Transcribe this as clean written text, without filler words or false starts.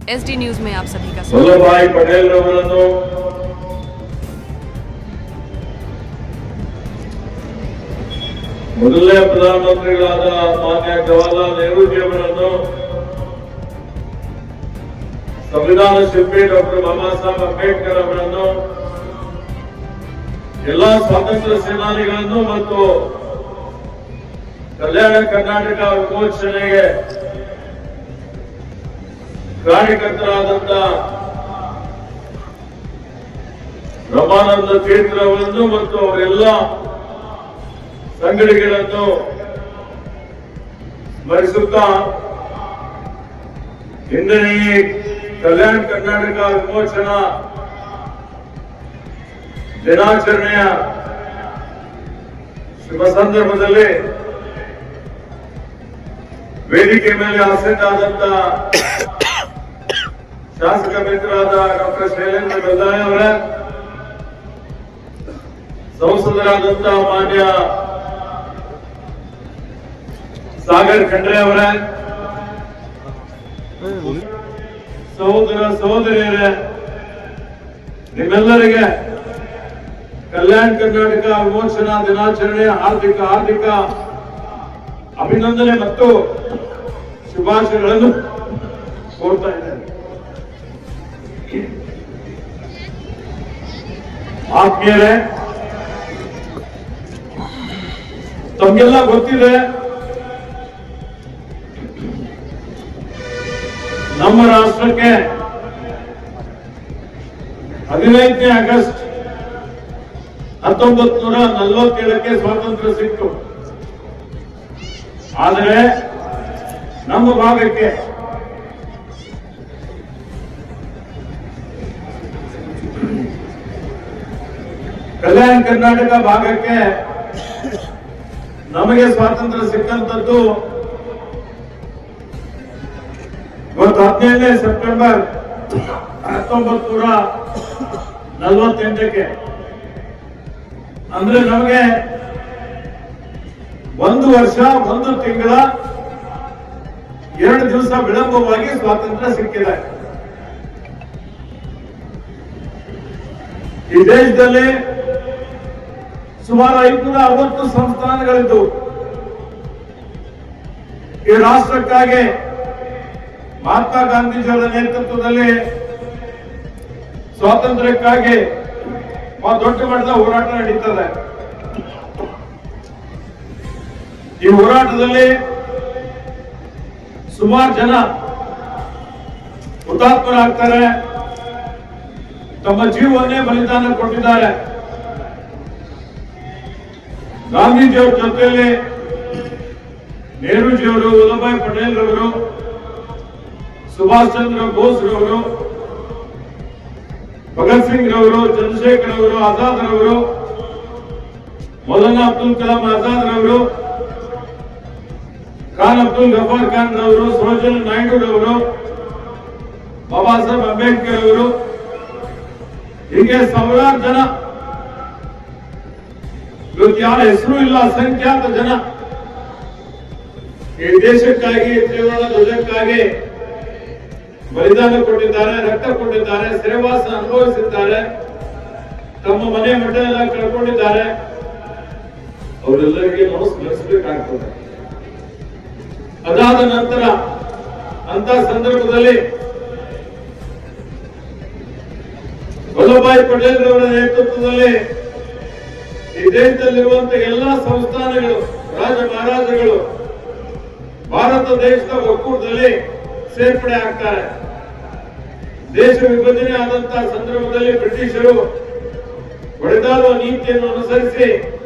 SD news में आप सभी का वल्लभ भाई पटेल रवरನ್ನು ಮೊದಲನೇ ಪ್ರಧಾನಮಂತ್ರಿಗಳಾದ ಮಾನ್ಯ ಜವಾಹರಲಾಲ್ ನೆಹರೂಜಿ ಅವರನ್ನು ಸಂವಿಧಾನ ಶಿಲ್ಪಿ ಡಾಕ್ಟರ್ ಬಾಬಾ ಸಾಹೇಬ್ ಅಂಬೇಡ್ಕರ್ ಅವರನ್ನು ಎಲ್ಲಾ ಸ್ವಾತಂತ್ರ್ಯ ಸೇನಾನಿಗಳನ್ನು ಮತ್ತು ಕಲ್ಯಾಣ ಕರ್ನಾಟಕ ವಿಮೋಚನೆಗೆ ಕಾರ್ಯಕರ್ತರಾದಂತ ರಮಾನಂದ ತೀರ್ಥರವರನ್ನು ಮತ್ತು ಅವರೆಲ್ಲ ಸಂಘಟನೆಗಳನ್ನು ಸ್ಮರಿಸುತ್ತಾ ಇಂದಿನ ಈ ಕಲ್ಯಾಣ ಕರ್ನಾಟಕ ವಿಮೋಚನಾ ದಿನಾಚರಣೆಯ ಶುಭ ಸಂದರ್ಭದಲ್ಲಿ ವೇದಿಕೆ ಮೇಲೆ ಆಸೀನರಾದಂತ ಶಾಸಕ ಮಿತ್ರರಾದ ಡಾಕ್ಟರ್ ಶೈಲೇಂದ್ರ ಬೆಲ್ದಾಳೆ ಅವರ, ಸಂಸದರಾದಂತ ಮಾನ್ಯ ಸಾಗರ್ ಖಂಡ್ರೆ ಅವರ, ಸಹೋದರ ಸಹೋದರಿಯರೇ, ನಿಮ್ಮೆಲ್ಲರಿಗೆ ಕಲ್ಯಾಣ ಕರ್ನಾಟಕ ವಿಮೋಚನಾ ದಿನಾಚರಣೆಯ ಹಾರ್ದಿಕ ಅಭಿನಂದನೆ ಮತ್ತು ಶುಭಾಶಯಗಳನ್ನು ಕೋರ್ತಾ ಇದ್ದೇನೆ. ಆತ್ಮೀಯರೇ, ತಮಗೆಲ್ಲ ಗೊತ್ತಿದೆ, ನಮ್ಮ ರಾಷ್ಟ್ರಕ್ಕೆ 15ನೇ ಆಗಸ್ಟ್ 1947ಕ್ಕೆ ಸ್ವಾತಂತ್ರ್ಯ ಸಿಕ್ತು. ಆದರೆ ನಮ್ಮ ಭಾಗಕ್ಕೆ ಕಲ್ಯಾಣ ಕರ್ನಾಟಕ ಭಾಗಕ್ಕೆ ನಮಗೆ ಸ್ವಾತಂತ್ರ್ಯ ಸಿಕ್ಕಂತದ್ದು ಇವತ್ತು 15ನೇ ಸೆಪ್ಟೆಂಬರ್ 1948ಕ್ಕೆ. ಅಂದ್ರೆ ನಮಗೆ 1 ವರ್ಷ 1 ತಿಂಗಳ 2 ದಿವಸ ವಿಳಂಬವಾಗಿ ಸ್ವಾತಂತ್ರ್ಯ ಸಿಕ್ಕಿದೆ. ಈ ದೇಶದಲ್ಲಿ ಸುಮಾರು 560 ಸಂಸ್ಥಾನಗಳಿದ್ದು ಈ ರಾಷ್ಟ್ರಕ್ಕಾಗಿ ಮಹಾತ್ಮ ಗಾಂಧೀಜಿಯವರ ನೇತೃತ್ವದಲ್ಲಿ ಸ್ವಾತಂತ್ರ್ಯಕ್ಕಾಗಿ ದೊಡ್ಡ ಮಟ್ಟದ ಹೋರಾಟ ನಡೀತದೆ. ಈ ಹೋರಾಟದಲ್ಲಿ ಸುಮಾರು ಜನ ಹುತಾತ್ಮರಾಗ್ತಾರೆ, ತಮ್ಮ ಜೀವವನ್ನೇ ಬಲಿದಾನ ಕೊಟ್ಟಿದ್ದಾರೆ. ಗಾಂಧೀಜಿಯವರ ಜೊತೆಯಲ್ಲಿ ನೆಹರೂಜಿಯವರು, ವಲ್ಲಭಭಾಯಿ ಪಟೇಲ್ ರವರು, ಸುಭಾಷ್ ಚಂದ್ರ ಬೋಸ್ ರವರು, ಭಗತ್ ಸಿಂಗ್ ರವರು, ಚಂದ್ರಶೇಖರ್ ಅವರು, ಆಜಾದ್ ರವರು, ಮೌಲಾನಾ ಅಬ್ದುಲ್ ಕಲಾಂ ಆಜಾದ್ ರವರು, ಖಾನ್ ಅಬ್ದುಲ್ ಗಫಾರ್ ಖಾನ್ ರವರು, ಸರೋಜಿನಿ ನಾಯ್ಡು ರವರು, ಬಾಬಾ ಸಾಹೇಬ್ ಅಂಬೇಡ್ಕರ್ ಅವರು, ಹೀಗೆ ಸಾವಿರಾರು ಜನ, ಇವತ್ತು ಯಾರ ಹೆಸರು ಇಲ್ಲ, ಅಸಂಖ್ಯಾತ ಜನ ಈ ದೇಶಕ್ಕಾಗಿ, ತ್ರಿವರ್ಣ ಧ್ವಜಕ್ಕಾಗಿ ಬಲಿದಾನ ಕೊಟ್ಟಿದ್ದಾರೆ, ರಕ್ತ ಕೊಟ್ಟಿದ್ದಾರೆ, ಸೆರೆವಾಸ ಅನುಭವಿಸಿದ್ದಾರೆ, ತಮ್ಮ ಮನೆ ಮಠ ಎಲ್ಲ ಕಳ್ಕೊಂಡಿದ್ದಾರೆ. ಅವರೆಲ್ಲರಿಗೆ ನಾವು ಸ್ಮರಿಸಬೇಕಾಗ್ತದೆ. ಅದಾದ ನಂತರ ಅಂತ ಸಂದರ್ಭದಲ್ಲಿ ವಲ್ಲಭಭಾಯಿ ಪಟೇಲ್ ಅವರ ನೇತೃತ್ವದಲ್ಲಿ ಈ ದೇಶದಲ್ಲಿರುವಂತಹ ಎಲ್ಲಾ ಸಂಸ್ಥಾನಗಳು, ರಾಜ ಮಹಾರಾಜಗಳು ಭಾರತ ದೇಶದ ಒಕ್ಕೂಟದಲ್ಲಿ ಸೇರ್ಪಡೆ ಆಗ್ತಾರೆ. ದೇಶ ವಿಭಜನೆ ಆದಂತಹ ಸಂದರ್ಭದಲ್ಲಿ ಬ್ರಿಟಿಷರು ಹೊಡೆದಾಡುವ ನೀತಿಯನ್ನು ಅನುಸರಿಸಿ